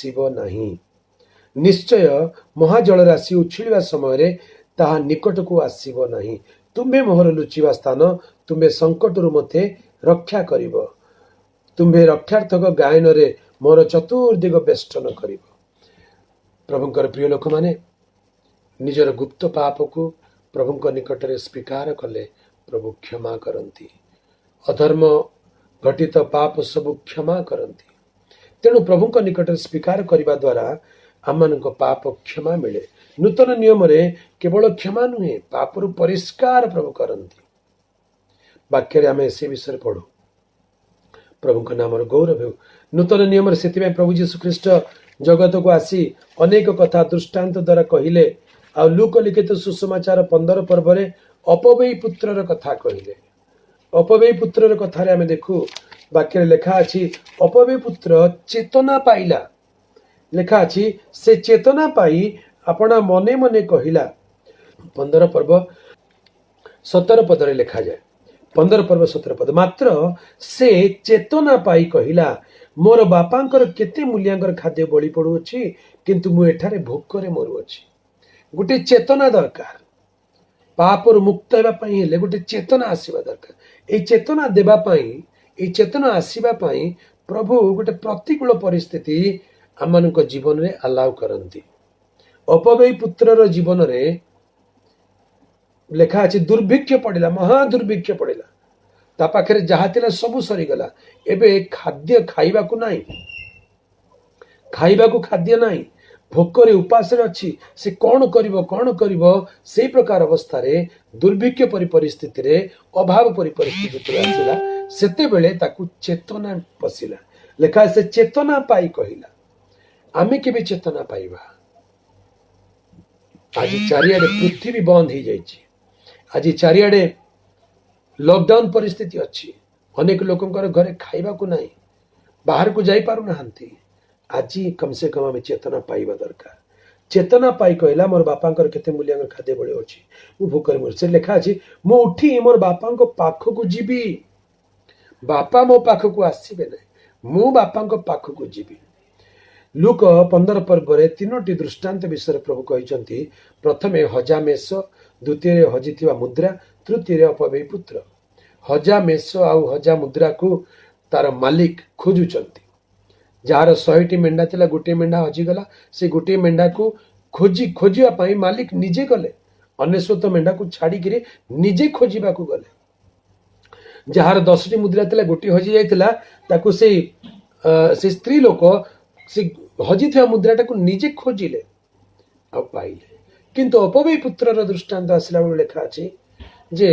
आसीबो नाही। निश्चय महाजल राशि उछिलिबा समय ताहा निकट को आसीबो नाही। तुम्हे मोहर लुचिबा स्थान, तुम्हे संकटरू मते रक्षा करिब। तुम्हे रक्षार्थक गायन रे मोर चतुर्दिग बेष्टन करिब। प्रभुंकर प्रिय लोक माने निजर गुप्त पाप को प्रभुंक निकट रे स्वीकार कले प्रभु क्षमा करती। अधर्म घटित पाप सबु क्षमा करती। तेणु प्रभुंक निकट रे स्वीकार करने द्वारा आम पाप क्षमा मिले। नूतन नियम रे केवल क्षमा नुहे, पापरु परिष्कार प्रभु करती। वाक्य आम से विषय पढ़ू। प्रभु नाम गौरव हो। नूतन नियम से प्रभु जीशु ख्रीस्ट जगत को आसी अनेक कथा दृष्टांत द्वारा कहले। आ लूक लिखित सुसमाचार 15 पर्व रे अपव्ययी पुत्र कथा कहले। अपव्ययी पुत्र कथार आम देखू वाक्य लेखा अच्छी अपव्ययी पुत्र चेतना पाइला। लेखा अच्छी से चेतना पाई अपना मने मने कहला। 15 पर्व 17 पद रे लेखा जाए। 15 पर्व 17 पद। मात्र से चेतना पाई कहला, मोर बापांकर केते मूल्यांकर खाद्य बलि पड़ुअछि, किंतु मु एठारे भोकरे मरुअछि। गोटे चेतना दरकार। पापर मुक्त हेबा पई हेले गोटे चेतना आसीबा दरकार। ए चेतना देबा पई, ए चेतना आसीबा पई प्रभु गोटे प्रतिकूल परिस्थिति आमनक जीवन रे अलाउ करंती। अपव्ययी पुत्रर जीवन रे लेखा अछि दुर्भिक्ष पड़िला, महा दुर्भिक्ष पड़िला। ता पाखरे जहा थिला सब सरी गला। एबे खाद्य खाइबा को नाही, खाइबा को खाद्य नाही, भोकरे उपास अच्छी। से कौन करिबो से प्रकार अवस्था रे दुर्भिक्ष परि परिस्थिति रे अभाव परि परिस्थिति आसिला। सेते बेले ताकू चेतना पसिला। लेखा से चेतना पाई कहिला। आमे केबे चेतना पाइबा? आज चारियाडे पृथ्वी बंद हो जाइछि। आज चारियाडे लॉकडाउन परिस्थिति अच्छी। अनेक लोकंकर घरे खाइबा को नाही, बाहर को जाई पारु नाहंती। आज कम से कम आम चेतना पाइबा दरकार। चेतना पाई कहला, मोर बापांकर केते मूल्यांकर खाद्य बळी अछि, मु भूकर मर। से लेखा अछि, मु उठी मोर बापांको पाख को जीवी। बापा मो पाख को आसीबे नै, मु बापांको पाख को जीवी। लूक 15 पर्व रे 3टी दृष्टांत विषय प्रभु कहिसंती। प्रथमे हजामेश, द्वितीय हजिथिबा मुद्रा, तृतीय अपव्ययी पुत्र। हजामेश आउ हजा मुद्रा को तार मालिक खोजुचंती। जार 100टी मेंढा थिला, गोटे मेंढा हजिगला। से गोटे मेंढा को खोजिया पाई मालिक निजे गले। 99 मेंढा को छाड़ी किरी निजे खोजिबा को गले। जार 10टी मुद्रा थिला, गोटे हजि जाइतिला, ताकू से स्त्री लोक से हजिथिबा मुद्राटा को निजे खोजिले आ पाइले। किंतु अपव्ययी पुत्रर दृष्टांत आसिला बेले लेखा अछि जे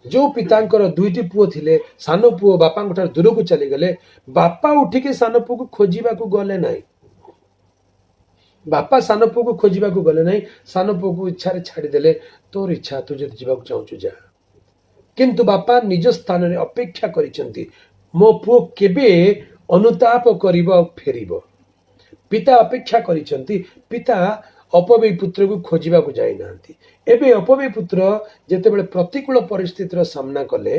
जो पितांकर 2टी पुओ थिले, सानो पुओ बापांक ठार दूर को चली गले। बापा उठिके सानो पुओ को खोजिबा को गले नाही। बापा सानो पुओ को खोजिबा को गले नाही। सानो पुओ को इच्छा रे छाड़ी देले, तोर इच्छा, तू जदि जीवा को चाहू जा। किंतु बापा निज स्थान रे अपेक्षा करिसंती, मो पुओ केबे अनुताप करिबो फेरिबो। पिता अपेक्षा करिसंती। पिता अपव्ययी पुत्र को खोजिबा को जाई नांती। एबे अपव्ययी पुत्र जेतेबेले प्रतिकूल परिस्थितिर सामना कले,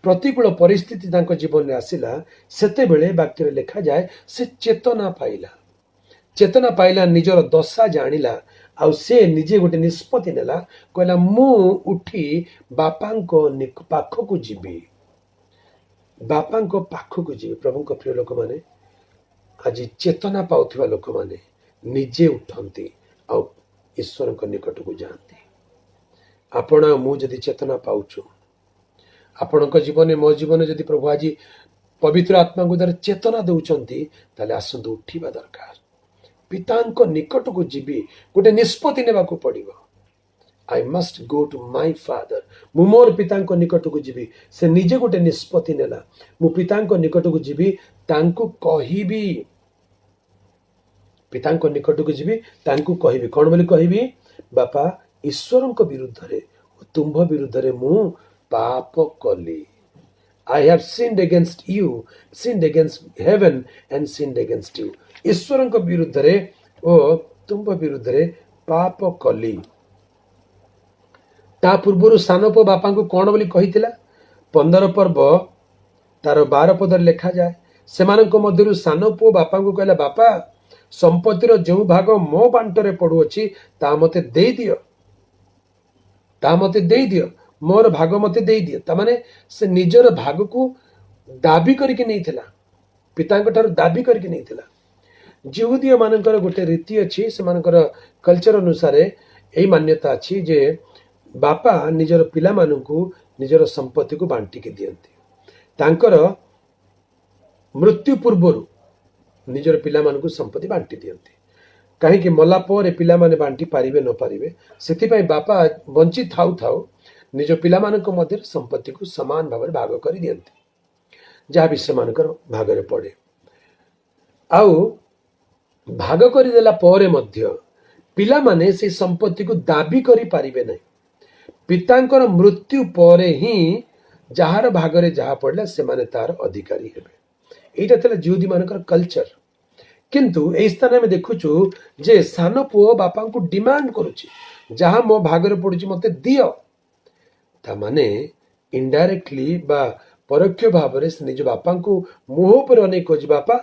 प्रतिकूल परिस्थिति तांको जीवन में आसिला, सेतेबेले वाक्य रे लेखा जाए से चेतना पाइला। चेतना पाइला, निजर दशा जानिला। आउ से निजे गोटे निष्पत्ति नेला, कहला मु उठी बापांको पाख को जीवी, बापांको पाख को जीवी। प्रभुंको प्रिय लोक माने, आज चेतना पाउथिबा लोक माने निजे उठंती आ ईश्वर को निकट को जाती। आपण मु जदि चेतना पाउछु, आपण जीवन मो जीवन जदि प्रभु आज पवित्र आत्मा को द्वारा चेतना दौचंती, ताले आसंतु उठिबा दरकार। पितांको निकट को जीवी, गोटे निष्पत्ति नेबा को पड़िबो। I must go to my father. मु मोर पितांको निकट को जीवी। से निजे गोटे निष्पत्ति नेला, मु पितांको निकट को जीवी, तांको कहिबी। पितांको निकट को जीवी, तांको कहिबी। कोन बोली कहिबी? बापा, ईश्वरंको विरुद्ध रे, तुम्भ विरुद्ध रे मु पाप कली। I have sinned against you, sinned against heaven and sinned against you. ईश्वरंको विरुद्ध रे ओ तुम्भ विरुद्ध रे पाप कली। ता पूर्वरु सानपो बापा को कोन बोली कहितिला? 15 पर्व तार 12 पद लेखा जाए। सेमानंको मध्यरु सानपो बापा को कहला, बापा संपत्तिर जो भाग मो बांटरे पड़ुअछि ता मते देई दियो, ता मते देई दियो, मोर भाग मते देई दियो। तामाने से निजर भाग को दाबी करके नहीं थिला, पितांक ठार दाबी करके नहीं थिला। जिहुदीय मानकर गोटे रीति अच्छी से मानकर कल्चर अनुसार यही मान्यता अच्छी जे बापा निजर पिला मानकु निजर संपत्ति को बांटी के दियंती। तांकर मृत्यु पूर्व निजर पिला मानकु संपत्ति बांटी दियंती। कहीं मला पर पिला माने बांटी पारिबे न पारिबे सेथिपाई बापा बंची थाउ थाउ निज पिला मानक मध्य संपत्ति को समान भाव भाग कर दियंती, जहाँ भी से मानकर भागरे पड़े। आउ भाग करदेला परे मध्य पिला माने से संपत्ति को दाबी करि पारिबे नहीं। पितांकर मृत्यु परे ही जार भागरे जहाँ पड़ला से माने तार अधिकारी हेबे। एटा थला जिहुदी मानकर कल्चर। किंतु ए स्थान में देखुछु जे सान पुओ बापा को डिमांड करुछि जहाँ मो भागरे पड़ुछि मते दियो। ता माने इनडायरेक्टली बा परोक्ष भाव से निज बापा को मुह पर अनेक खोज बापा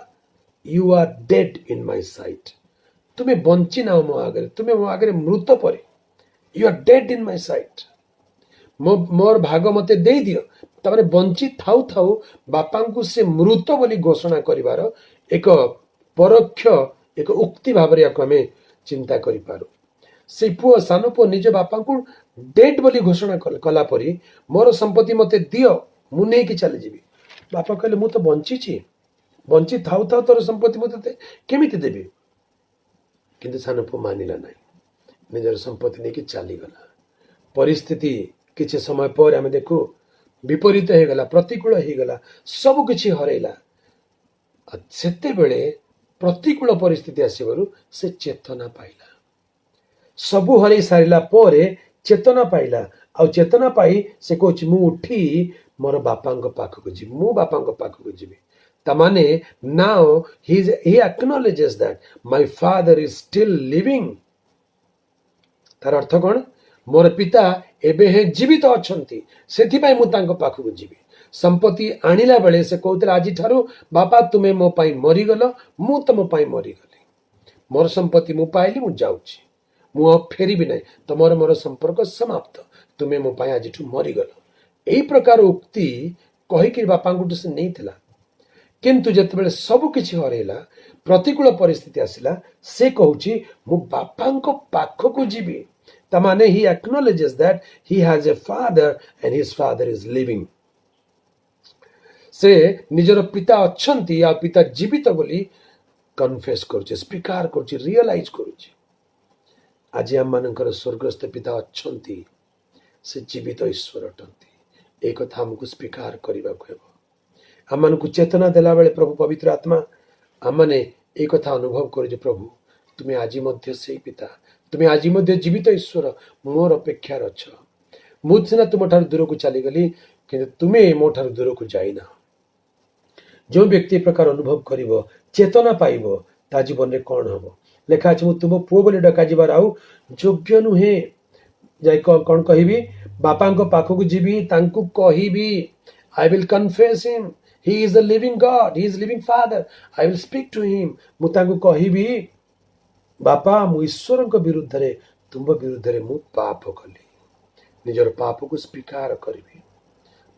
you are dead in my sight, तुम्हें बंची ना मो आगे, तुम्हें मो आगे मृत परे, you are dead in my sight, मोर भाग मते दे दियो। तामाने बंची थाउ थाउ बापा को से मृत बोली घोषणा करिवार एक परोक्ष एक उक्ति भाव आमे चिंता करि पारू। से पुओ सान पुओ निज बापा को डेड बोली घोषणा कला परी मोर संपत्ति मते दियो, मु नहीं कि चली जीवी। बापा कहले मु तो बंची, बंची थाउ थाउ तोर संपत्ति मते केमिति देबी। किंतु सान पुओ मानिला नहीं, निजर संपत्ति नहीं कि चली गला। परिस्थिति किछि समय पर आमे देखु विपरीत हो गला, प्रतिकूल हो गला, सब किछि हरैला। सेते बेले प्रतिकूल परिस्थिति आसीबारु से चेतना पाइला, सबु हरै सारिला परे चेतना पाइला। आ चेतना पाई से कहूँ मु उठी मोर बापांक पाखक जी, मु बापांक पाखक जीवी। तामाने now he acknowledges that my father is still living। तार अर्थ कौन? मोर पिता एबे हे जीवित अछंती, सेथिपाई मु तांक पाखक जीवी। संपत्ति आनिला बेले से कहते आज ठारू बापा तुम्हें मो पाई मरीगल, मु तुम पाई मरीगली, मोर संपत्ति मु पाइली, मु जाउची, मु अब फेरी भी नहीं, तुमर मोर संपर्क समाप्त, तुम्हें मो पाई आज मरीगल। यही प्रकार उक्ति कहीकि बापा से नहीं थिला। किंतु जितेबाला सब किछि हरैला, प्रतिकूल परिस्थिति आसिला, से कहूची मु बापांक पाखक जीवी। तामाने he acknowledges that he has a father and his father is living। से निजर पिता अच्छंती या पिता जीवित बोली कन्फेस करुचे, स्वीकार करुचे, रियलाइज करुचे। आज आम मानकर स्वर्गस्थ पिता अच्छंती, से जीवित ईश्वर अटंती। एक कथा हमको स्वीकार करने को आम मान चेतना देला बेले प्रभु पवित्र आत्मा आम मैंने एक कथा अनुभव कर प्रभु तुम्हें आज मध्य से पिता, तुम्हें आज मध्य जीवित ईश्वर मोर अपेक्षार अछ। मु सिना तुम ठार दूर को चलीगली कि तुम्हें मो ठार दूर को जाइना। जो व्यक्ति प्रकार अनुभव करिवो, चेतना पाइबो, ता जीवन में कौन हम लेखा अच्छे तुम पुओ बोली डका जीवार आउ योग्य नुहे। जाई कौन कहबी? बापांक पाखक जीवी, तांकु कहबी I will confess him, he is the living god, he is living father, I will speak to him. मु तांकु कहबी बापा मु ईश्वर विरुद्ध रे तुम विरुद्ध रे मु पाप कली, निजर पाप को स्वीकार करी।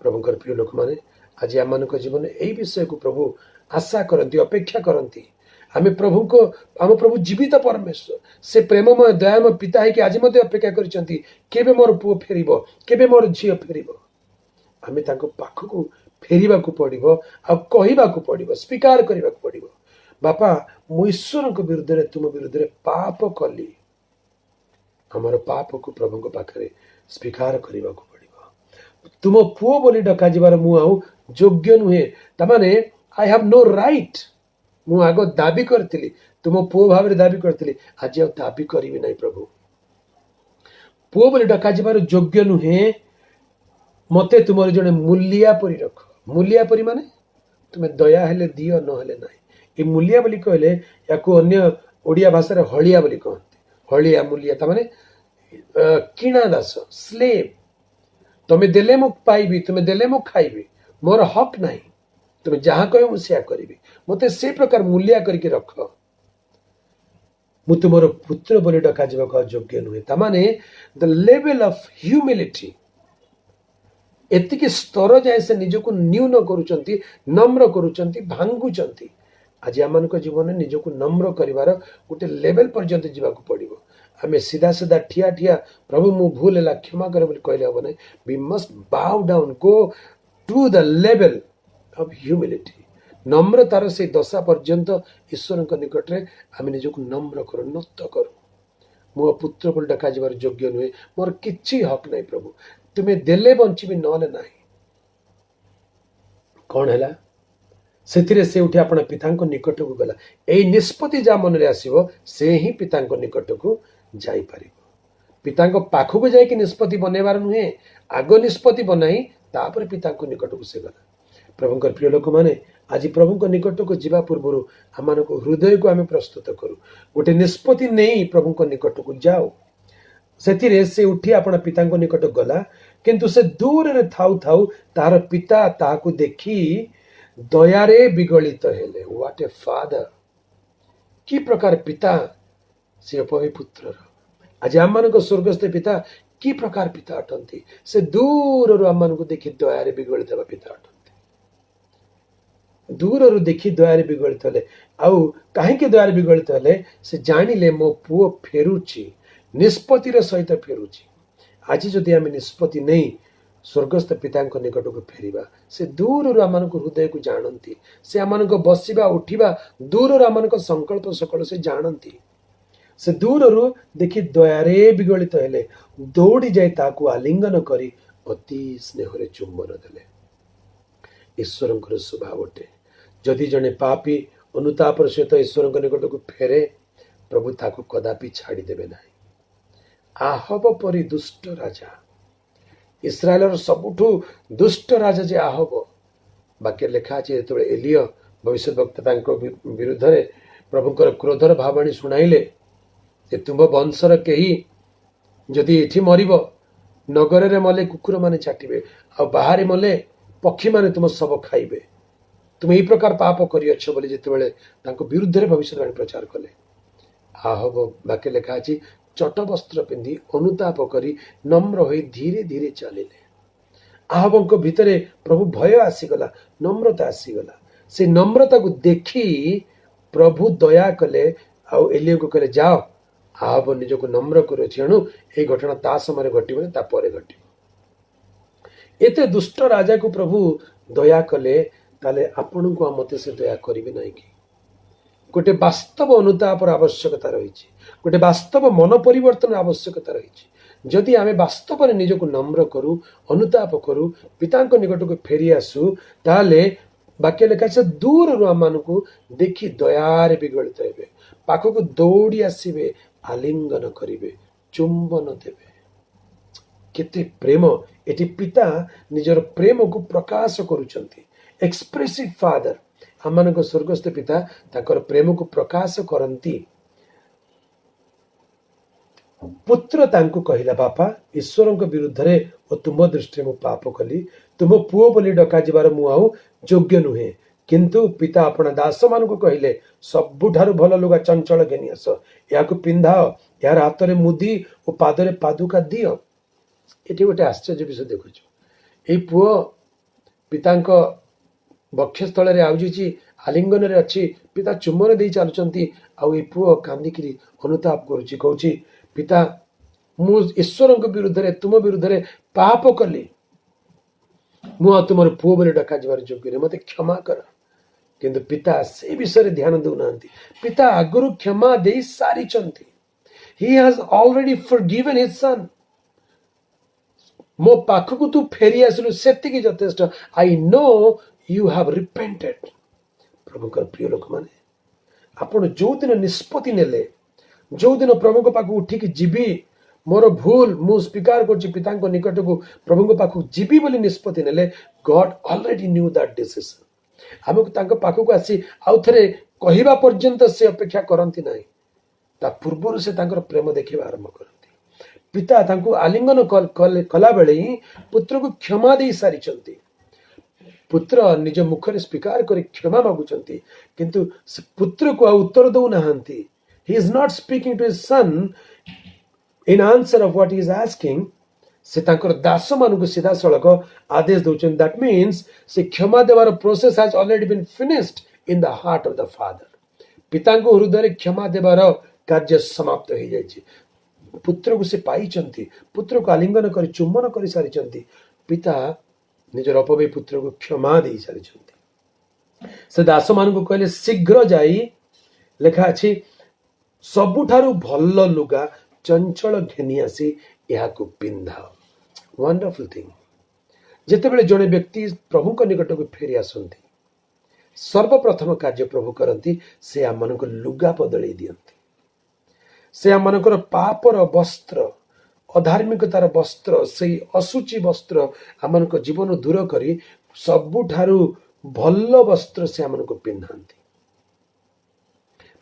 प्रभुकर प्रिय लोक माने आज आम जीवन यही विषय को प्रभु आशा करती, अपेक्षा करती। आम प्रभु को आम प्रभु जीवित परमेश्वर, से प्रेममय दयामय पिता है कि आज मध्य अपेक्षा करछंती केबे मोर पुओ फेरिबो, केबे मोर झियो फेरिबो। आम तांको पाखकु फेरिबा को पड़िबो, आ कहिबा को पड़िबो, स्वीकार करिबा को पड़िबो बापा मु ईश्वर को विरुद्ध रे तुम विरुद्ध रे पाप कली। हमर पाप को प्रभु को पाखरे स्वीकार करिबा को पड़िबो। तुम पुओ बोली डका जिबार मु आउ योग्य नुहे। तमाने आई हैव नो राइट। मु आगो दाबी करतिली, तुम पुओ भाव दाबी करतिली, आज आउ दाबी करिबि नै प्रभु। पुओ बोली डका जिबार योग्य नुहे। मते तुमर जने मूलिया परी रख। मूलिया परी माने तुमे दया हेले दियो न हेले नाही। ए मूलिया बोली कहले याकू अन्य ओडिया भाषा रे हलिया बोली कहते। हलिया मूलिया ता माने किणा दास, स्लेव। तुमे देले मु पाइबी, तुमे देले मु खाइबी, मोर हक नाही, तुमे जहाँ कहो मुझे करी। मत से प्रकार मूल्या करके रख। ମୁଁ ତୁମର ପୁତ୍ର ବୋଲି ଡକାଯିବାକୁ ଆଉ ଯୋଗ୍ୟ ନୁହେଁ। ତାମାନେ ଦ ଲେଭେଲ ଅଫ ହ୍ୟୁମିଲିଟି, ଏତିକି ସ୍ତର ଯାଏ ସେ ନିଜକୁ ନ୍यूନ କରୁଛନ୍ତି, ନମ୍ର କରୁଛନ୍ତି, ଭାଙ୍ଗୁଛନ୍ତି। ଆଜି ଆମମାନଙ୍କ ଜୀବନରେ ନିଜକୁ ନମ୍ର କରିବାର ଗୋଟେ ଲେଭେଲ ପର୍ଯ୍ୟନ୍ତ ଯିବାକୁ ପଡ଼ିବ। ଆମେ ସିଧା ସିଧା ଠିଆ ଠିଆ ପ୍ରଭୁ ମୁଁ ଭୁଲ ହେଲା କ୍ଷମା କରେ ବୋଲି କହିଲେ ହବ ନାହିଁ। We must bow down, go to the level of humility. नम्रतार से दशा पर्यंत ईश्वर निकटरे आम निजक नम्र करू, नत करू। मो पुत्र बोली डका जबार योग्य नुहे, मोर किछि हक नहीं प्रभु, तुम्हें देले बंचीबी नले नाही। कौन है से उठी अपना पिता निकट को गला। यही निष्पत्ति जहाँ मन में आसो से ही पिता निकट को जापर। पिता पाखक जाकि निष्पत्ति बनैबार नुहे, आग निष्पत्ति बनाई तापर पिता निकट को से गला। प्रभुंकर प्रिय लोक मैंने आज प्रभु निकट को जीवा पूर्व आम हृदय को आम प्रस्तुत करूँ, गोटे निष्पत्ति नहीं प्रभु निकट को जाओ। से उठी अपना पिता निकट गला, किंतु से दूर रे थाउ थाउ तार पिता ताकू देखी दयारे विगलित हेले। व्हाट ए फादर, कि प्रकार पिता से अपवे पुत्र। आज आम मान स्वर्गस्थ पिता कि प्रकार पिता अटंती, से दूर आम मान देखी दयारे विगलित पिता अटंती। दूर देखी दयारे विगलित हेले। आउ कहीं दयारे विगलित हेले, से जानिले मो पुओ फेरुची, निष्पत्तिर सहित फेरुची। आज जदि आम निष्पत्ति नहीं स्वर्गस्थ पिता निकट को फेरिबा, से दूर आम हृदय को जानती, से आम बसवा उठा दूर आम संकल्प सकल से जानती। से दूर देखी दयारे विगलित हेले, दौड़ी जाए ताकू आलिंगन करी अति स्नेह चुंबन देले। ईश्वर स्वभाव अटे, जदि जड़े पापी अनुताप सहित ईश्वर निकट को फेरे, प्रभु ताकू कदापि छाड़ी देवे नहीं। आहब परी दुष्ट राजा, इस्राएल सबुठू दुष्ट राजा जे आहब। वाक्य लेखा अच्छे जो एलिय भविष्य वक्ता विरुद्ध में प्रभुंकर क्रोधर भावाणी शुणाइले, तुम वंशर कही जदि एठी मरिब, नगर रे मले कुकुर माने चाटिबे, आ बाहर मले पक्षी माने तुम सब खाइबे। तुम यही प्रकार पाप करियछ बोली जेतेबेले तांको विरुद्ध रे भविष्यवाणी प्रचार कले। आहब वाक्य लेखा अछि चट वस्त्र पिंधि अनुताप करी नम्र होई धीरे धीरे चलिले। आहबंक भितरे प्रभु भय आसीगला, नम्रता आसीगला। से नम्रता को देखी प्रभु दया कले, आउ एलिया को कले जाओ आहब निजक नम्र कर, एणु ये घटना ता समय घटना ता परे घटिब। एते दुष्ट राजा को प्रभु दया कले, ताले आपण को मते से दया करिवे नहीं कि? गोटे वास्तव अनुतापर आवश्यकता रही, गोटे वास्तव मन परिवर्तन आवश्यकता रही। जदि आमे वास्तव में निजक नम्र करू, अनुताप करू, पिता निकट को फेरी आसू, ताले वाक्य लेखा से दूर आम को देखी दयारे विगलित हेबे, पाखक दौड़ी आसबे, आलिंगन करिवे, चुंबन देवे। केते प्रेम एटी पिता निजर प्रेम को प्रकाश करुचंती। एक्सप्रेसिव फादर, आम स्वर्गस्थ पिता ताकर प्रेम को प्रकाश करती। पुत्र तांको कहिला, बापा ईश्वर विरुद्ध रे ओ तुम दृष्टि मु पाप कली, तुम पुओ बोली डका जिबार मु आउ योग्य नुहे। किंतु पिता अपना दास मान को कहले, सबुठारु भल लुगा चंचल घेनी आस, या पिंधाओ, यार हाथ में मुदी और पादरे पादुका दियो। ये गोटे आश्चर्य विषय देखु, ये पुओ पिता वक्षस्थल रे आउजी, आलिंगन रे अच्छी, पिता चुम्बन दे चलुचंती, आउ ये पुओ कांदिकी अनुताप करुची, कहूची पिता मु ईश्वर विरुद्ध रे तुम विरुद्ध रे पाप कली, मु तुम पुओ बोली डका जबार योग्य नहीं, मते क्षमा कर। किंतु पिता से विषय ध्यान देना, पिता आगुरु क्षमा दे सारी चंती। He has already forgiven his son. मो पाखक तू फेरी आसलु सेतिकी जथेष्ट। I know you have repented. प्रभुकर प्रिय लोक माने, आपण जो दिन निष्पत्ति नेले, जो दिन प्रभु को पाखु उठिकी जीवी, मोर भूल मु स्वीकार करछि, पिता निकट को प्रभु को पाखु जीवी बोली निष्पत्ति नेले, God already knew that decision. हमको तांको पाखु आसी आउ थरे कहिबा पर्यंत से अपेक्षा करंती नाही, ता पूर्व से तांकर प्रेम देखिबा आरंभ करंती। पिता तांको आलिंगन कला बेले ही पुत्र को क्षमा दे सारी चंती। पुत्र निज मुखरे स्वीकार कर क्षमा मागुचंती, किंतु से पुत्र को उत्तर दउ नाहंती। He is not speaking to his son in answer of what he is asking. से तांकर दास मानक सीधा सड़क आदेश दौरान दैट मीन्स से क्षमा देवार process has already been finished in the heart of the father. पिता हृदय क्षमा देवार कार्य समाप्त हो जाए. पुत्र को से पाई, पुत्र को आलिंगन कर चुंबन कर सारी. पिता निजर अपव्ययी पुत्र को क्षमा दे सारी. से दास मान को कहले शीघ्र जाई, लेखा अच्छी सबुठारु भल लुगा चंचल घेनी आसी यहाँ को पिंधाओ. Wonderful thing. जितेबाला जड़े व्यक्ति प्रभु निकट को फेरी आसती, सर्वप्रथम कार्य प्रभु करती से आम मान लुगा बदल दियंती. से आम मान पापर वस्त्र, अधार्मिकतार वस्त्र, से असुचि वस्त्र आम जीवन दूर करी सबुठारु भल वस्त्र से आम पिंधाती.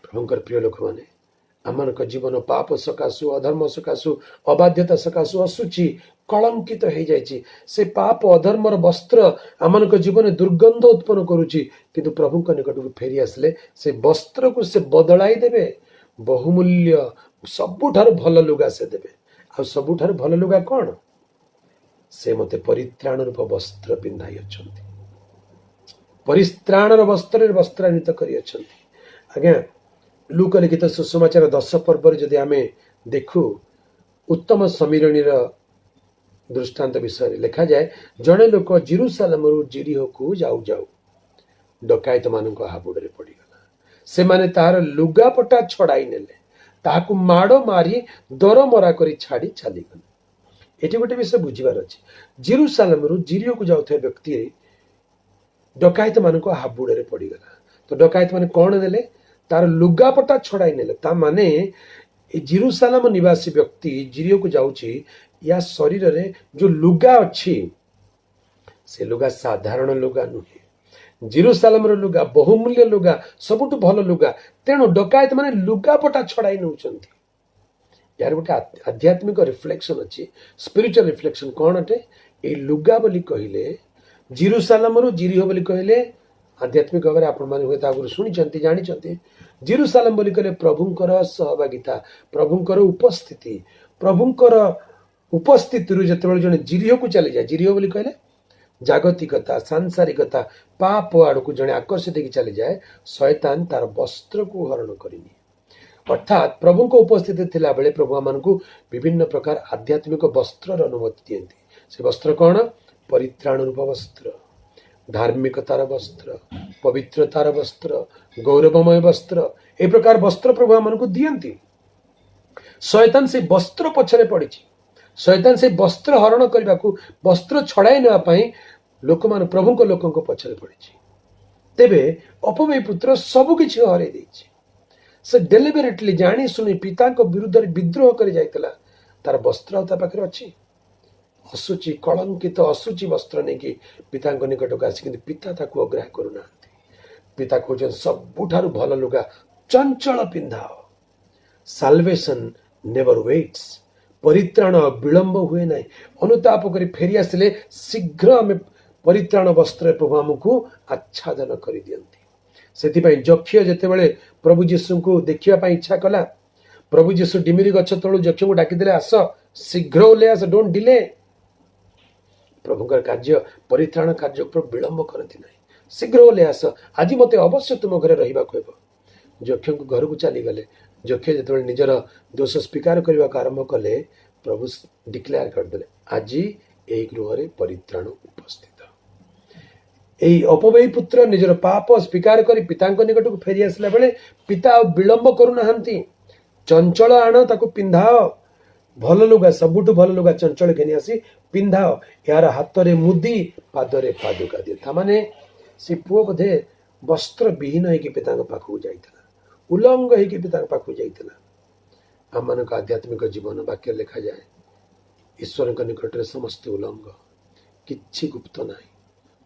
प्रभुंकर प्रिय लोक मैंने आम जीवन पाप सकाशु, अधर्म सकाशु, अबाध्यता सकाशु असुचि कलंकित हो जाए. से पाप अधर्मर वस्त्र आम जीवन दुर्गंध उत्पन्न करुच्ची, किंतु प्रभु निकट को फेरी आसले से वस्त्र को से बदलाई देवे. बहुमूल्य सबुठारु भल लुगा से देवे. आ सबुठारु भल लुगा कौन? से मते परित्राण रूप वस्त्र पिंधाई अछंती. परित्राणर वस्त्र वस्त्रान्वित करी अछंती. आज्ञा लूक लिखित सुसमाचार 10 पर्व जदि आमे देखु, उत्तम समीरणीर दृष्टांत विषय लिखा जाए. जड़े लोक जेरुसालेम जिरिहो को जाऊ जाऊ डकायत मान हाबुड़े पड़गला. से माने तार लुगापटा छड़ाई नेले, ताकू माड़ मारी दर मरा करी छाड़ी चलीगले. ये गोटे विषय बुझार अच्छे. जेरुसालेम जिरिहो को जाऊे व्यक्ति डकायत मान हाबुड़े पड़गला. तो डकायत मान कौन नेले? तार लुगापटा छड़ाई नेले. ता माने जेरुसालेम निवासी व्यक्ति जिरियो को जाऊँची, या शरीर रे जो लुगा अच्छी से लुगा साधारण लुगा नुहे. जेरुसालेम लुगा बहुमूल्य लुगा, सबुठु भल लुगा. तेणु डकायत माने लुगापटा छड़ाई नौचंती. यार गोटे आध्यात्मिक रिफ्लेक्शन अच्छी, स्पिरिचुअल रिफ्लेक्शन कौन अटे? ये लुगा बोली कहले, जेरुसालेम जिरिहो बोली कहले आध्यात्मिक भाव में आपण मैंने हुए आगुरी शुणी जानी. जेरुसालेम बोली कहले प्रभुंकर सहभागिता, प्रभुंकर उपस्थिति. प्रभुंकर उपस्थिति जिते जड़े जिरिहो को चली जाए, जिरिहो बोली कहले जागतिकता, सांसारिकता, पाप आड़ को जड़े आकर्षित होकर चली जाए, शैतान तार वस्त्र को हरण करनी. अर्थात प्रभु को उपस्थिति थिला बेले प्रभु आम को विभिन्न प्रकार आध्यात्मिक वस्त्र अनुमति दियंती. से वस्त्र कौन? परित्राण रूप वस्त्र, धार्मिकतार वस्त्र, पवित्रतार वस्त्र, गौरवमय वस्त्र. ए प्रकार वस्त्र प्रभु आम को दियंती. शैतान से वस्त्र पछरे पड़ी. शैतान से वस्त्र हरण करने को, वस्त्र छड़ाई नापी लोक मान प्रभु को लोकों पछरे पड़ी. तेबे अपव्ययी पुत्र सबकि हरई दे. से डेलिबरेटली जानी शुणी पिता विरुद्ध विद्रोह कर जाइतला. तार वस्त्र पाखे अच्छी. असुचि कलंकित असुचि वस्त्र नहीं कि पिता निकट को आसी, पिता ताकू अग्राह करूना. पिता कहते सबुठारु भल लुगा चंचल पिंधाओ. Salvation never waits. परित्राण विलंब हुए ना. अनुताप कर फेरी आसिले शीघ्र आम परित्राण वस्त्र प्रभु आमको आच्छादन कर दियंती. से जक्ष जितेबाला प्रभु जीशु को देखा इच्छा कला, प्रभु जीशु डिमिरी गछ तलू जक्ष को डाकिदे, आस शीघ्र ओले आस, डोंट डिले. प्रभुकर कार्य परित्राण कार्य विलंब करती ना. शीघ्र ओले आस, आज मत अवश्य तुम घर रहा को. जक्ष को घर को चली गले. जक्ष जो निजर दोष स्वीकार करने को आरंभ कले, प्रभु डिक्लेयर करदे आज यही गृह परित्राण उपस्थित. यही अपव्ययी पुत्र निजर पाप स्वीकार कर पिता निकट को फेरी आसला बेले पिता विलंब करूना. चंचल आण ताकू पिंधाओ. भल लुगा, सबुठु भल लुगा चंचल घेनी आसी पिंधाओ. यार हाथ में मुदी, पादरे पादुका दिए. तामाने से पुओ बोधे वस्त्र विहीन होगी पिता पाखक जाइला, उलंग होगी पिता पाखक जाइला. आम मान आध्यात्मिक जीवन वाक्य लिखा जाए, ईश्वर निकट में समस्त उलंग, किछि गुप्त ना.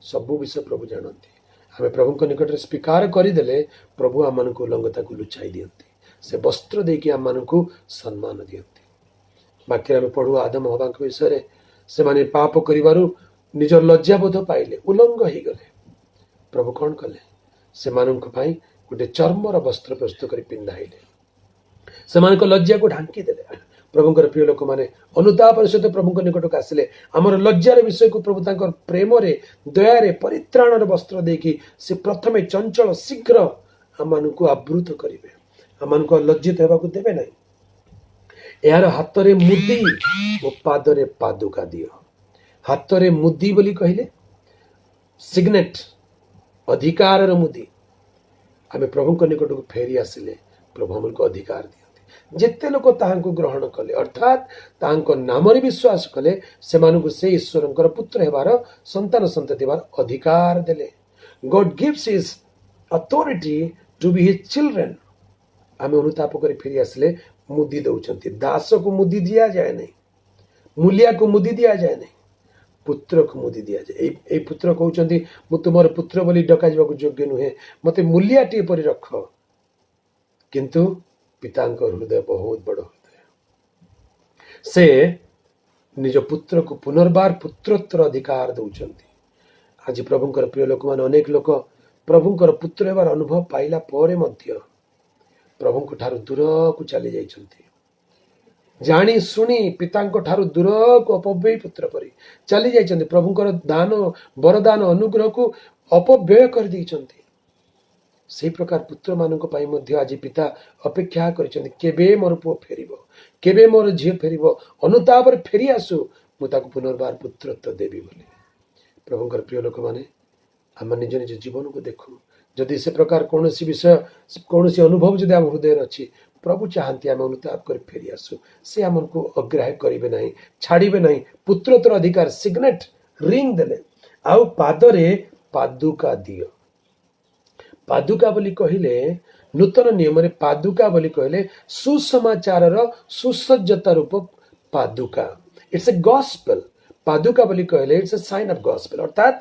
सबु विषय प्रभु जानती. आम प्रभु निकट में स्वीकार करदे प्रभु आम को उलंगता को लुचाई दियंती. से वस्त्र देकी आम को सम्मान दियंती. वाक्य आम पढ़ू आदम हवा विषय से माने पाप करिवारु निजर लज्जाबोध पाइले, उलंग हो गले. प्रभु कौन कले? से गोटे चर्मर वस्त्र प्रस्तुत कर पिंधाइले. ସେମାନଙ୍କ ଲଜ୍ଜାକୁ ଢାଙ୍କି ଦେଲେ। ପ୍ରଭୁଙ୍କର ପ୍ରିୟ ଲୋକମାନେ ଅନୁତାପର ସହିତ ପ୍ରଭୁଙ୍କ ନିକଟକୁ ଆସିଲେ ଆମର ଲଜ୍ଜାର ବିଷୟକୁ ପ୍ରଭୁ ତାଙ୍କର ପ୍ରେମରେ ଦୟାରେ ପରିତ୍ରାଣର ବସ୍ତ୍ର ଦେଇକି ସେ ପ୍ରଥମେ ଚଞ୍ଚଳ ଶୀଘ୍ର ଆମମାନଙ୍କୁ ଆବୃତ କରିବେ, ଆମମାନଙ୍କୁ ଲଜ୍ଜିତ ହେବାକୁ ଦେବେ ନାହିଁ। ଏହାର ହାତରେ ମୁଦି ଓ ପାଦରେ ପାଦୁକା ଦିଅ। ହାତରେ ମୁଦି ବୋଲି କହିଲେ ସିଗ୍ନେଟ, ଅଧିକାରର ମୁଦି। ଆମେ ପ୍ରଭୁଙ୍କ ନିକଟକୁ ଫେରି ଆସିଲେ ପ୍ରଭୁ ଆମକୁ ଅଧିକାର ଦିଅନ୍ତି। ଯେତେ ଲୋକ ତାହାଙ୍କୁ ଗ୍ରହଣ କଲେ ଅର୍ଥାତ୍ ତାହାଙ୍କ ନାମରେ ବିଶ୍ୱାସ କଲେ ସେମାନଙ୍କୁ ସେ ଈଶ୍ୱରଙ୍କର ପୁତ୍ର ହେବାର, ସନ୍ତାନ ସନ୍ତତି ହେବାର ଅଧିକାର ଦେଲେ। ଗଡ୍ ଗିଭ୍ସ ହିଜ୍ ଅଥରିଟି ଟୁ ବି ହିଜ୍ ଚିଲଡ୍ରେନ୍। ଆମେ ଅନୁତାପ କରି ଫେରି ଆସିଲେ ମୁଦି ଦଉଛନ୍ତି। ଦାସକୁ ମୁଦି ଦିଆଯାଏ ନାହିଁ, ମୂଲିଆକୁ ମୁଦି ଦିଆଯାଏ ନାହିଁ, ପୁତ୍ରକୁ ମୁଦି ଦିଆଯାଏ। ଏଇ ପୁତ୍ର କହୁଛନ୍ତି ମୁଁ ତୁମର ପୁତ୍ର ବୋଲି ଡକାଯିବାକୁ ଯୋଗ୍ୟ ନୁହେଁ, ମତେ ମୂଲିଆଟିଏ ପରି ରଖ। କିନ୍ତୁ ପିତାଙ୍କ ହୃଦୟ ବହୁତ ବଡ଼ ହୃଦୟ। ସେ ନିଜ ପୁତ୍ରକୁ ପୁନର୍ବାର ପୁତ୍ରୋତ୍ତର ଅଧିକାର ଦଉଛନ୍ତି। ଆଜି ପ୍ରଭୁଙ୍କର ପ୍ରିୟ ଲୋକମାନେ, ଅନେକ ଲୋକ ପ୍ରଭୁଙ୍କର ପୁତ୍ର ହେବାର ଅନୁଭବ ପାଇଲା ପରେ ମଧ୍ୟ ପ୍ରଭୁଙ୍କ ଠାରୁ ଦୂରକୁ ଚାଲି ଯାଇଛନ୍ତି। ଜାଣି ଶୁଣି ପିତାଙ୍କ ଠାରୁ ଦୂରକୁ ଅପବ୍ୟୟୀ ପୁତ୍ର ପରି ଚାଲି ଯାଇଛନ୍ତି। ପ୍ରଭୁଙ୍କର ଦାନ, ବରଦାନ, ଅନୁଗ୍ରହକୁ ଅପବ୍ୟୟ କରିଦେଇଛନ୍ତି। ସେହି ପ୍ରକାର ପୁତ୍ରମାନଙ୍କ ପାଇଁ ମଧ୍ୟ ଆଜି ପିତା ଅପେକ୍ଷା କରିଛନ୍ତି, କେବେ ମୋର ପୁଅ ଫେରିବ, କେବେ ମୋର ଝିଅ ଫେରିବ, ଅନୁତାପରେ ଫେରି ଆସୁ, ମୁଁ ତାକୁ ପୁନର୍ବାର ପୁତ୍ରତ୍ୱ ଦେବି ବୋଲି। ପ୍ରଭୁଙ୍କର ପ୍ରିୟ ଲୋକମାନେ, ଆମେ ନିଜ ନିଜ ଜୀବନକୁ ଦେଖୁ। ଯଦି ସେ ପ୍ରକାର କୌଣସି ବିଷୟ, କୌଣସି ଅନୁଭବ ଯଦି ଆମ ହୃଦୟରେ ଅଛି, ପ୍ରଭୁ ଚାହାନ୍ତି ଆମେ ଅନୁତାପ କରି ଫେରି ଆସୁ। ସେ ଆମକୁ ଅଗ୍ରାହ୍ୟ କରିବେ ନାହିଁ, ଛାଡ଼ିବେ ନାହିଁ। ପୁତ୍ରତ୍ୱର ଅଧିକାର ସିଗ୍ନେଟ, ରିଙ୍ଗ ଦେଲେ, ଆଉ ପାଦରେ ପାଦୁକା ଦିଅ। ପାଦୁକା ବୋଲି କହିଲେ, ନୂତନ ନିୟମରେ ପାଦୁକା ବୋଲି କହିଲେ ସୁସମାଚାରର ସୁସଜ୍ଜତା ରୂପ ପାଦୁକା। It's a ଗସ୍ପେଲ। ପାଦୁକା ବୋଲି କହିଲେ ଇଟ୍ସ ଏ ସାଇନ୍ ଅଫ୍ ଗସ୍ପେଲ। ଅର୍ଥାତ୍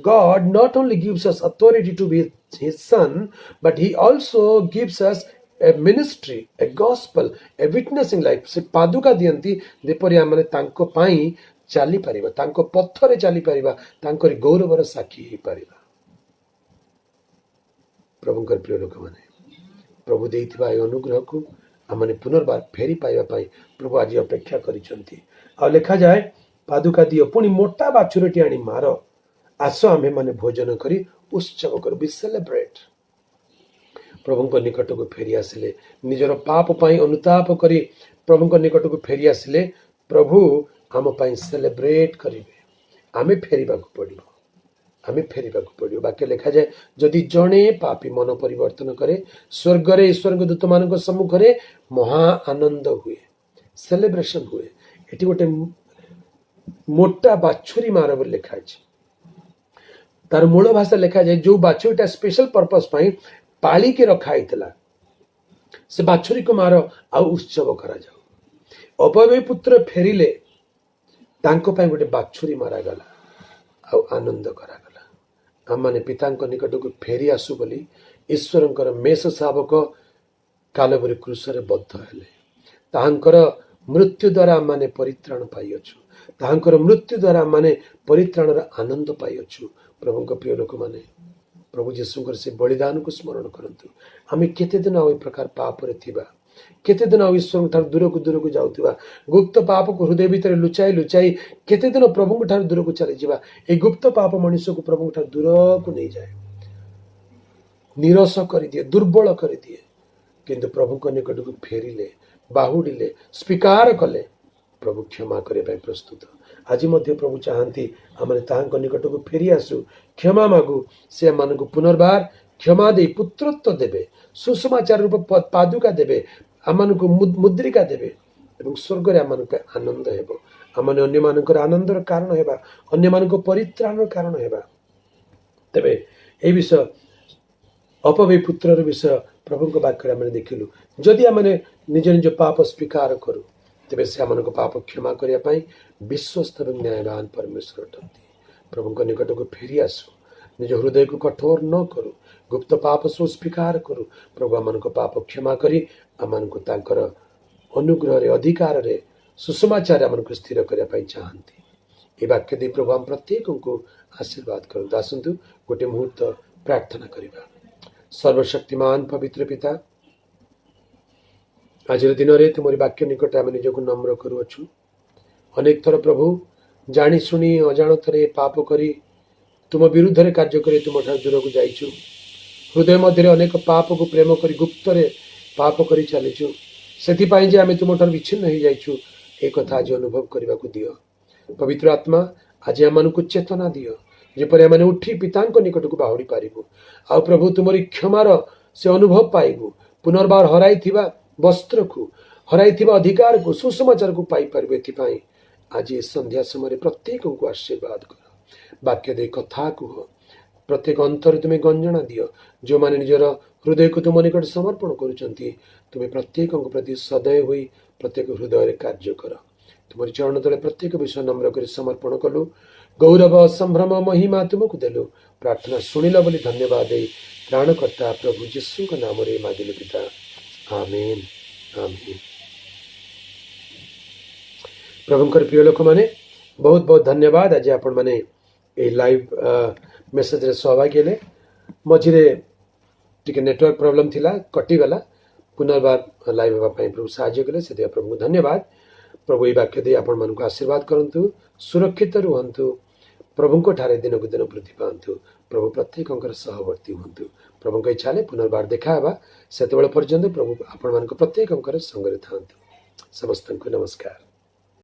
God not only gives us authority to be his son, but he also gives us a ministry, a gospel, a witnessing life. ସେ ପାଦୁକା ଦିଅନ୍ତି ଯେପରି ଆମେ ତାଙ୍କ ପାଇଁ ଚାଲିପାରିବା, ତାଙ୍କ ପଥରେ ଚାଲିପାରିବା, ତାଙ୍କରି ଗୌରବର ସାକ୍ଷୀ ହେଇପାରିବା। ପ୍ରଭୁଙ୍କର ପ୍ରିୟ ଲୋକମାନେ, ପ୍ରଭୁ ଦେଇଥିବା ଏହି ଅନୁଗ୍ରହକୁ ଆମେ ପୁନର୍ବାର ଫେରି ପାଇବା ପାଇଁ ପ୍ରଭୁ ଆଜି ଅପେକ୍ଷା କରିଛନ୍ତି। ଆଉ ଲେଖାଯାଏ, ପାଦୁକା ଦିଅ, ପୁଣି ମୋଟା ବାଛୁରଟି ଆଣି ମାର, ଆସ ଆମ୍ଭେମାନେ ଭୋଜନ କରି ଉତ୍ସବ କରୁ। ବି ସେଲିବ୍ରେଟ। ପ୍ରଭୁଙ୍କ ନିକଟକୁ ଫେରି ଆସିଲେ, ନିଜର ପାପ ପାଇଁ ଅନୁତାପ କରି ପ୍ରଭୁଙ୍କ ନିକଟକୁ ଫେରି ଆସିଲେ, ପ୍ରଭୁ ଆମ ପାଇଁ ସେଲିବ୍ରେଟ କରିବେ। ଆମେ ଫେରିବାକୁ ପଡ଼ିବ, ଆମେ ଫେରିବାକୁ ପଡ଼ିବ। ବାକ୍ୟ ଲେଖାଯାଏ, ଯଦି ଜଣେ ପାପୀ ମନ ପରିବର୍ତ୍ତନ କରେ, ସ୍ୱର୍ଗରେ ଈଶ୍ୱରଙ୍କ ଦୂତମାନଙ୍କ ସମ୍ମୁଖରେ ମହା ଆନନ୍ଦ ହୁଏ, ସେଲିବ୍ରେସନ ହୁଏ। ଏଠି ଗୋଟେ ମୋଟା ବାଛୁରୀ ମାର ବୋଲି ଲେଖା ଅଛି। ତାର ମୂଳ ଭାଷା ଲେଖାଯାଏ, ଯୋଉ ବାଛୁରୀଟା ସ୍ପେଶାଲ ପର୍ପସ ପାଇଁ ପାଳିକି ରଖା ହେଇଥିଲା, ସେ ବାଛୁରୀକୁ ମାର ଆଉ ଉତ୍ସବ କରାଯାଉ। ଅପବ୍ୟୟୀ ପୁତ୍ର ଫେରିଲେ, ତାଙ୍କ ପାଇଁ ଗୋଟେ ବାଛୁରୀ ମାରାଗଲା ଆଉ ଆନନ୍ଦ କରାଗଲା। ଆମମାନେ ପିତାଙ୍କ ନିକଟକୁ ଫେରି ଆସୁ ବୋଲି ଈଶ୍ୱରଙ୍କର ମେଷ ଶାବକ କାଲବରୀ କ୍ରୁଶରେ ବଦ୍ଧ ହେଲେ। ତାହାଙ୍କର ମୃତ୍ୟୁ ଦ୍ୱାରା ଆମମାନେ ପରିତ୍ରାଣ ପାଇଅଛୁ, ତାହାଙ୍କର ମୃତ୍ୟୁ ଦ୍ୱାରା ଆମମାନେ ପରିତ୍ରାଣର ଆନନ୍ଦ ପାଇଅଛୁ। ପ୍ରଭୁଙ୍କ ପ୍ରିୟ ଲୋକମାନେ, ପ୍ରଭୁ ଯୀଶୁଙ୍କର ସେ ବଳିଦାନକୁ ସ୍ମରଣ କରନ୍ତୁ। ଆମେ କେତେ ଦିନ ଆଉ ଏ ପ୍ରକାର ପାପରେ ଥିବା, କେତେ ଦିନ ଆଉ ଈଶ୍ୱରଙ୍କ ଠାରୁ ଦୂରକୁ ଯାଉଥିବା, ଗୁପ୍ତ ପାପକୁ ହୃଦୟ ଭିତରେ ଲୁଚାଇ କେତେ ଦିନ ପ୍ରଭୁଙ୍କ ଠାରୁ ଦୂରକୁ ଚାଲିଯିବା। এই ଗୁପ୍ତ ପାପ ମଣିଷକୁ ପ୍ରଭୁଙ୍କ ଠାରୁ ଦୂରକୁ ନେଇଯାଏ, ନିରସ କରିଦିଏ, ଦୁର୍ବଳ କରିଦିଏ। କିନ୍ତୁ ପ୍ରଭୁଙ୍କ ନିକଟକୁ ଫେରିଲେ, ବାହୁଡ଼ିଲେ, ସ୍ୱୀକାର କଲେ, ପ୍ରଭୁ କ୍ଷମା କରିବା ପାଇଁ ପ୍ରସ୍ତୁତ। ଆଜି ମଧ୍ୟ ପ୍ରଭୁ ଚାହାନ୍ତି ଆମେ ତାହାଙ୍କ ନିକଟକୁ ଫେରି ଆସୁ, କ୍ଷମା ମାଗୁ। ସେ ଆମମାନଙ୍କୁ ପୁନର୍ବାର କ୍ଷମା ଦେଇ ପୁତ୍ରତ୍ୱ ଦେବେ, ସୁସମାଚାର ରୂପ ପାଦୁକା ଦେବେ, ଆମମାନଙ୍କୁ ମୁଦ୍ରିକା ଦେବେ ଏବଂ ସ୍ୱର୍ଗରେ ଆମମାନଙ୍କ ପାଇଁ ଆନନ୍ଦ ହେବ। ଆମମାନେ ଅନ୍ୟମାନଙ୍କର ଆନନ୍ଦର କାରଣ ହେବା, ଅନ୍ୟମାନଙ୍କ ପରିତ୍ରାଣର କାରଣ ହେବା। ତେବେ এই ବିଷୟ, ଅପବ୍ୟୟୀ ପୁତ୍ରର ବିଷୟ ପ୍ରଭୁଙ୍କ ବାକ୍ୟରେ ଆମେ ଦେଖିଲୁ। ଯଦି ଆମେ ନିଜ ନିଜ ପାପ ସ୍ୱୀକାର କରୁ, ତେବେ ସେ ଆମମାନଙ୍କ ପାପ କ୍ଷମା କରିବା ପାଇଁ ବିଶ୍ୱସ୍ତ ଏବଂ ନ୍ୟାୟବାନ ପରମେଶ୍ୱର ଅଟନ୍ତି। ପ୍ରଭୁଙ୍କ ନିକଟକୁ ଫେରି ଆସୁ, ନିଜ ହୃଦୟକୁ କଠୋର ନ କରୁ, ଗୁପ୍ତ ପାପ ସବୁ ସ୍ୱୀକାର କରୁ। ପ୍ରଭୁ ଆମମାନଙ୍କ ପାପ କ୍ଷମା କରି ଆମମାନଙ୍କୁ ତାଙ୍କର ଅନୁଗ୍ରହରେ, ଅଧିକାରରେ, ସୁସମାଚାରରେ ଆମମାନଙ୍କୁ ସ୍ଥିର କରିବା ପାଇଁ ଚାହାନ୍ତି। ଏ ବାକ୍ୟ ଦେଇ ପ୍ରଭୁ ଆମ ପ୍ରତ୍ୟେକଙ୍କୁ ଆଶୀର୍ବାଦ କରନ୍ତୁ। ଆସନ୍ତୁ ଗୋଟେ ମୁହୂର୍ତ୍ତ ପ୍ରାର୍ଥନା କରିବା। ସର୍ବଶକ୍ତିମାନ ପବିତ୍ର ପିତା, आज दिन में तुम वाक्य निकट आम निजक नम्र करुअछु। अनेक थर प्रभु जानी शुणी अजाणत पाप करी तुम विरुद्ध रे कार्य कर तुम दूर को जाइछु। हृदय मध्य अनेक पाप को प्रेम कर गुप्त रे पाप कर चलीचु। से आम तुम विच्छिन्न हो जाइछु। एक कथा आज अनुभव करने को दियो। पवित्र आत्मा आज आम को चेतना दियो जेपरि आम उठी पिता निकट को बाहुड़ी पारिबु। आ प्रभु तुमरी क्षमार से अनुभव पाइबु। पुनर्बार हराई वस्त्र को हराई अधिकार को सुसमाचार को पाई पारिबु। एथिपाई आज ये संध्या समय प्रत्येक को आशीर्वाद कर। वाक्य दे कथा कुह। प्रत्येक अंतर तुम्हें गंजना दियो। जो माने निजर हृदय को तुम निकट समर्पण करुचंती तुम्हें प्रत्येक प्रति सदैव हुई प्रत्येक हृदय कार्य कर। तुम चरण तले प्रत्येक विषय नम्र कर समर्पण कलु। गौरव संभ्रम महिमा तुमको देलु। प्रार्थना शुणिल बोली धन्यवाद दे प्राणकर्ता प्रभु यीशु का नाम रे मागिलु पिता। आमेन आमेन। प्रभुंकर प्रिय लोक माने बहुत बहुत धन्यवाद। आज आपण माने ए लाइव मेसेज रे सहभागी हेले। मझिरे टिके नेटवर्क प्रॉब्लम थिला कटिगला। पुनर्बार लाइव होगा प्रभु साहाय्य कले से प्रभु धन्यवाद। प्रभु ये वाक्य दे आपण मानक आशीर्वाद करंतु। सुरक्षित रुहंतु। प्रभुंको ठारे दिन को दिन वृद्धि पांतु। प्रभु प्रत्येक सहवर्ती हुंतु। प्रभु इच्छा पुनर्बार देखा हेबा। सेतेबेले पर्यंत प्रभु आपण मानक प्रत्येक संगरे थांतु। समस्त को नमस्कार।